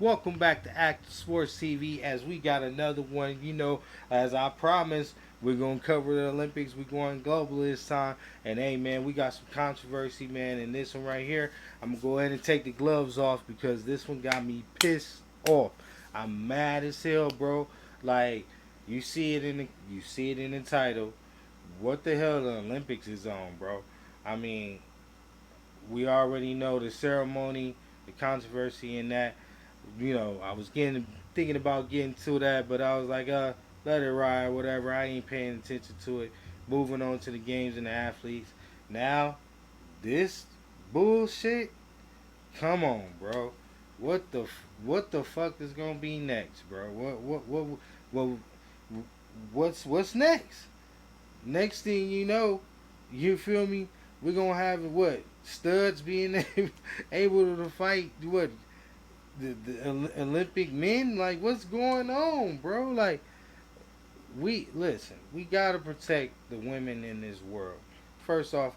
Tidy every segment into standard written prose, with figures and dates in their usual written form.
Welcome back to Akctivesportstv as we got another one. As I promised, we're going to cover the Olympics. We're going global this time. And hey, man, we got some controversy, man. And this one right here, I'm going to go ahead and take the gloves off because this one got me pissed off. I'm mad as hell, bro. Like, you see it in the title. What the hell the Olympics is on, bro? I mean, we already know the ceremony, the controversy in that. I was getting thinking about getting to that, but I was like, let it ride, whatever. I ain't paying attention to it. Moving on to the games and the athletes. Now, this bullshit. Come on, bro. What the fuck is gonna be next, bro? What what's next? Next thing you know, you feel me? We're gonna have what studs being able to fight what the Olympic men. Like, what's going on, bro? Like, we listen. We gotta protect the women in this world. First off,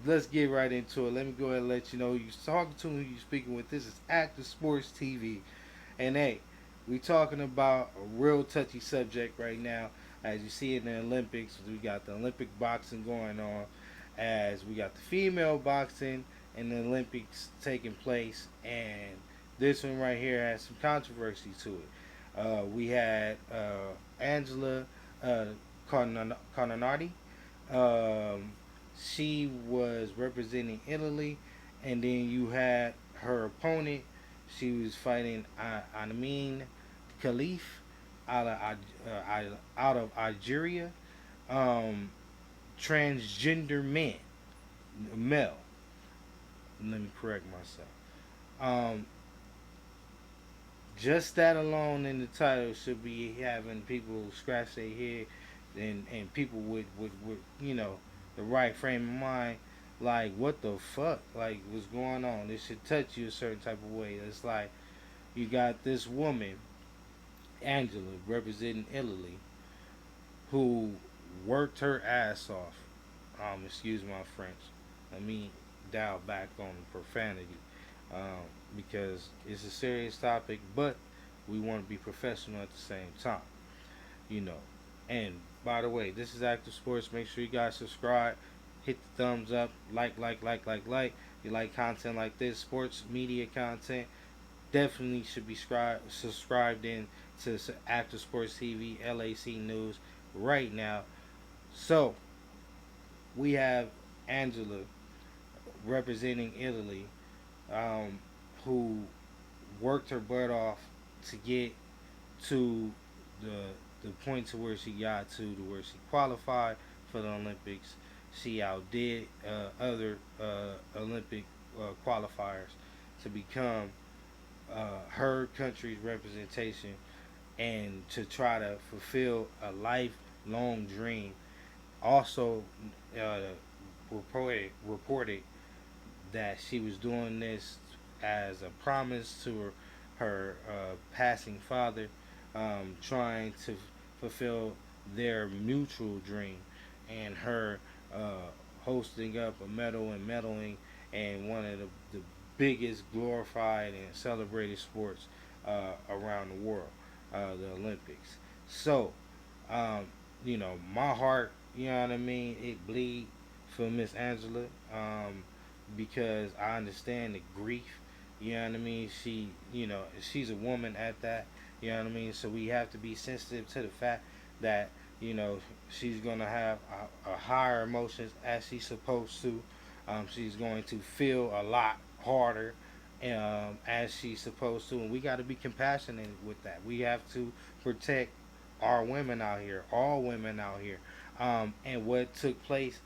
let's get right into it. Let me go ahead and let you know who you're talking to, who you're speaking with. This is Active Sports TV, and hey, we talking about a real touchy subject right now. As you see in the Olympics, we got the Olympic boxing going on, as we got the female boxing in the Olympics taking place, and this one right here has some controversy to it. We had Angela uh, Carnanati. Um, she was representing Italy, and then you had her opponent. She was fighting Amin Khalif out of Algeria. Um, Transgender male. Let me correct myself. Um, just that alone in the title should be having people scratch their head, and people with the right frame of mind. Like, what the fuck? Like, what's going on? This should touch you a certain type of way. It's like you got this woman, Angela, representing Italy, who worked her ass off. Excuse my French. Let me dial back on profanity, um, because it's a serious topic, but we want to be professional at the same time. You know. And by the way, this is Active Sports. Make sure you guys subscribe, hit the thumbs up, like. You like content like this, sports media content, definitely should be subscribed in to Active Sports TV, LAC News right now. So we have Angela representing Italy, um, who worked her butt off to get to the the point to where she got to where she qualified for the Olympics. She outdid other Olympic qualifiers to become her country's representation and to try to fulfill a lifelong dream. Also, uh, reported that she was doing this as a promise to her passing father, trying to fulfill their mutual dream, and her uh, hosting up a medal and medaling in one of the biggest glorified and celebrated sports around the world, the Olympics. So, um, my heart, you know what I mean, it bleed for Miss Angela, because I understand the grief. You know what I mean? She's a woman at that. You know what I mean? So we have to be sensitive to the fact that she's gonna have a higher emotions as she's supposed to. She's going to feel a lot harder, as she's supposed to, and we got to be compassionate with that. We have to protect our women out here, all women out here, and what took place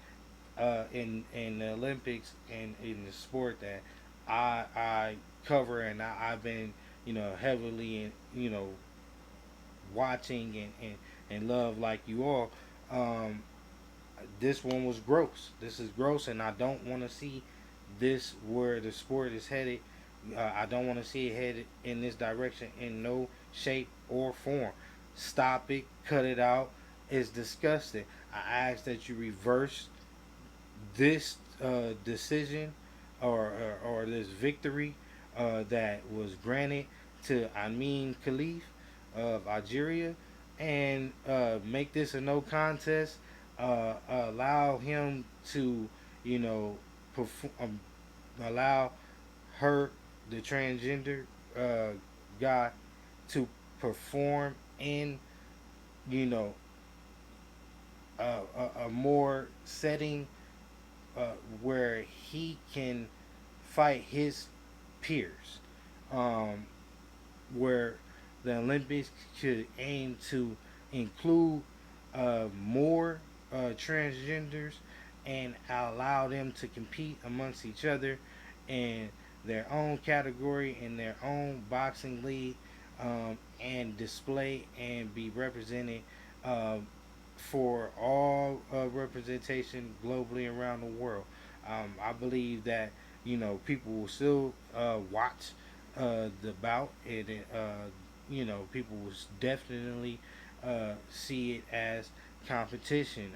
in the Olympics and in the sport that I cover, and I've been heavily watching and love like you all. Um, this one was gross. This is gross, and I don't want to see this where the sport is headed. I don't want to see it headed in this direction in no shape or form. Stop it. Cut it out. It's disgusting. I ask that you reverse this decision, or this victory, that was granted to Amin Khalif of Algeria, and make this a no contest. Allow him to, you know, allow her, the transgender uh, guy, to perform in, you know, a more setting where he can fight his peers, um, where the Olympics should aim to include more transgenders and allow them to compete amongst each other in their own category, in their own boxing league, and display and be represented um, for all representation globally around the world. I believe that, you know, people will still watch the bout, and you know, people will definitely see it as competition,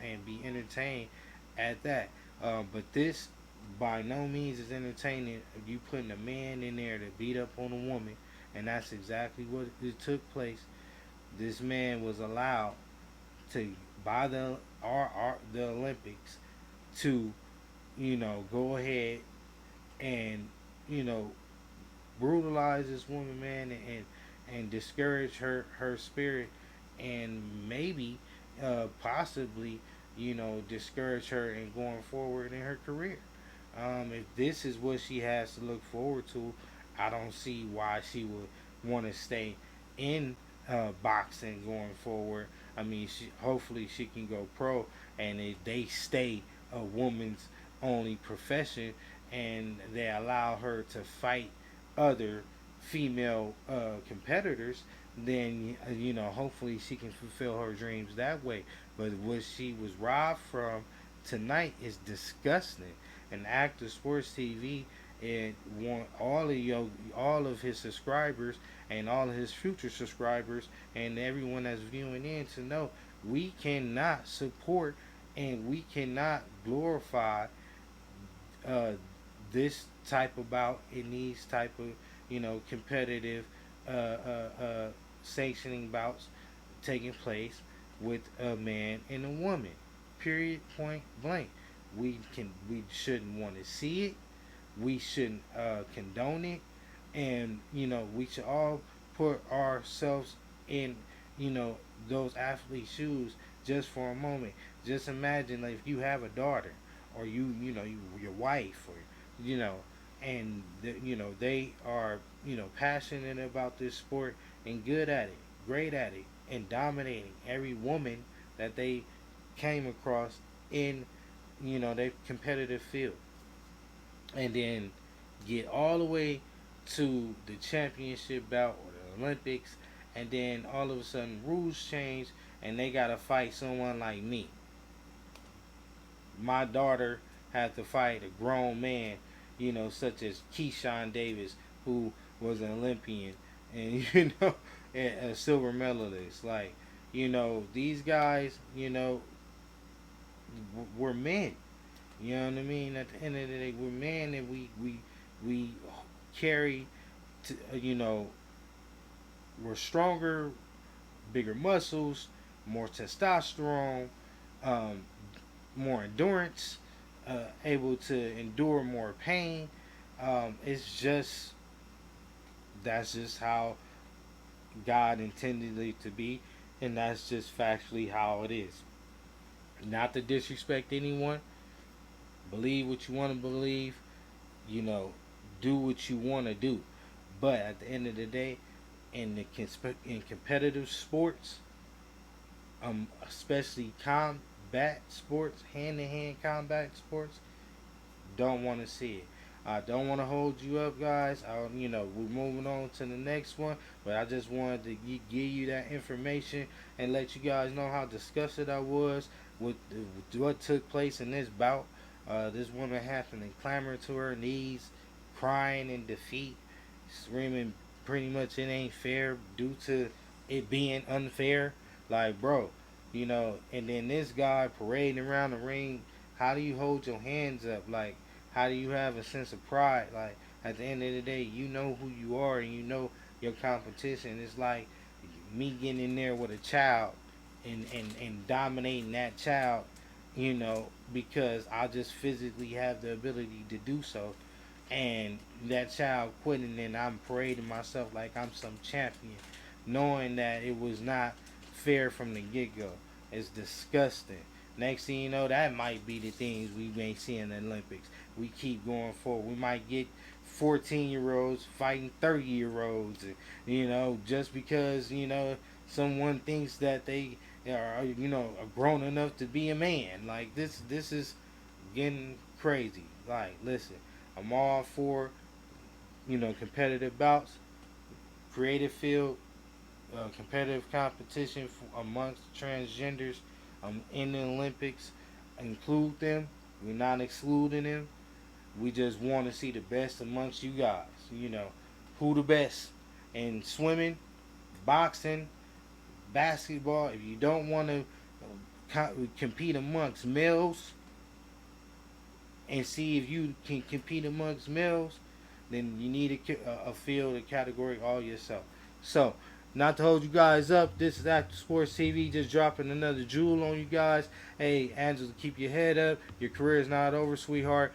and be entertained at that. But this by no means is entertaining. You putting a man in there to beat up on a woman, and that's exactly what it took place. This man was allowed to, by the Olympics, to, you know, go ahead and, you know, brutalize this woman, man, and discourage her spirit, and maybe possibly, you know, discourage her in going forward in her career. If this is what she has to look forward to, I don't see why she would want to stay in boxing going forward. I mean, hopefully she can go pro, and if they stay a woman's only profession, and they allow her to fight other female competitors, then you know, hopefully she can fulfill her dreams that way. But what she was robbed from tonight is disgusting. And Active Sports TV, and want all of his subscribers and all of his future subscribers and everyone that's viewing in to know we cannot support and we cannot glorify uh, this type of bout in these type of, you know, competitive sanctioning bouts taking place with a man and a woman. Period. Point blank. We shouldn't want to see it. We shouldn't condone it, and you know, we should all put ourselves in, you know, those athletes' shoes just for a moment. Just imagine, like, if you have a daughter, or you know, your wife, or, you know, and you know, they are, you know, passionate about this sport and good at it, great at it, and dominating every woman that they came across in, you know, their competitive field, and then get all the way to the championship bout or the Olympics, and then all of a sudden rules change and they gotta fight someone like me. My daughter had to fight a grown man, you know, such as Keyshawn Davis, who was an Olympian and you know, a silver medalist. Like, you know, these guys, you know, were men. You know what I mean? At the end of the day, we're men, and we carry, to, you know, we're stronger, bigger muscles, more testosterone, um, more endurance, able to endure more pain. It's just, that's just how God intended it to be, and that's just factually how it is. Not to disrespect anyone, believe what you want to believe, you know, do what you want to do. But at the end of the day, in competitive sports, especially combat sports, hand to hand combat sports, don't want to see it. I don't want to hold you up, guys. You know, we're moving on to the next one, but I just wanted to give you that information and let you guys know how disgusted I was with what took place in this bout. This woman having to clamber to her knees, crying in defeat, screaming pretty much it ain't fair due to it being unfair. Like, bro, you know, and then this guy parading around the ring. How do you hold your hands up? Like, how do you have a sense of pride? Like, At the end of the day, you know who you are and you know your competition. It's like me getting in there with a child and dominating that child, because I just physically have the ability to do so. And that child quitting and I'm parading myself like I'm some champion, knowing that it was not fair from the get go. It's disgusting. Next thing you know, that might be the things we may see in the Olympics. We keep going forward. We might get 14-year-olds fighting 30-year-olds, just because, someone thinks that they are grown enough to be a man. Like this is getting crazy. Like, listen, I'm all for, competitive bouts, creative field, competitive competition amongst transgenders in the Olympics. Include them. We're not excluding them. We just want to see the best amongst you guys. Who the best in swimming, boxing, basketball. If you don't want to compete amongst males and see if you can compete amongst males, then you need a field, a category all yourself. So, not to hold you guys up, this is Akctivesportstv, just dropping another jewel on you guys. Hey, Angela, keep your head up. Your career is not over, sweetheart.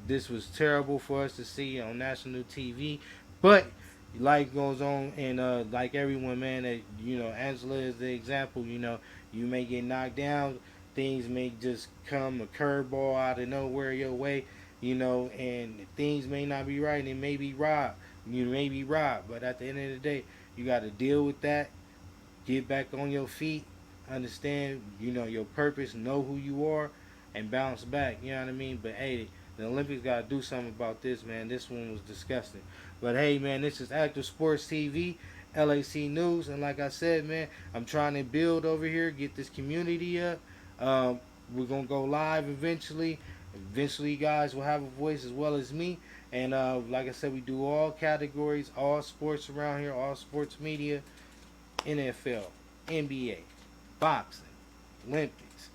This was terrible for us to see on national TV, but life goes on, and like everyone, man, Angela is the example. You may get knocked down, things may just come a curveball out of nowhere your way, and things may not be right, and it may be robbed. You may be robbed, but at the end of the day, you got to deal with that. Get back on your feet. Understand, your purpose. Know who you are, and bounce back. You know what I mean? But hey, the Olympics got to do something about this, man. This one was disgusting. But hey, man, this is Active Sports TV, LAC News, and like I said, man, I'm trying to build over here, get this community up. We're gonna go live eventually. Eventually, you guys will have a voice as well as me. And like I said, we do all categories, all sports around here, all sports media, NFL, NBA, boxing, Olympics,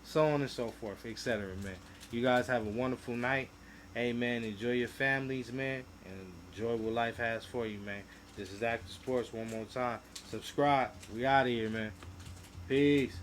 so on and so forth, etc. Man, you guys have a wonderful night. Hey, man, enjoy your families, man, and enjoy what life has for you, man. This is Active Sports one more time. Subscribe. We out of here, man. Peace.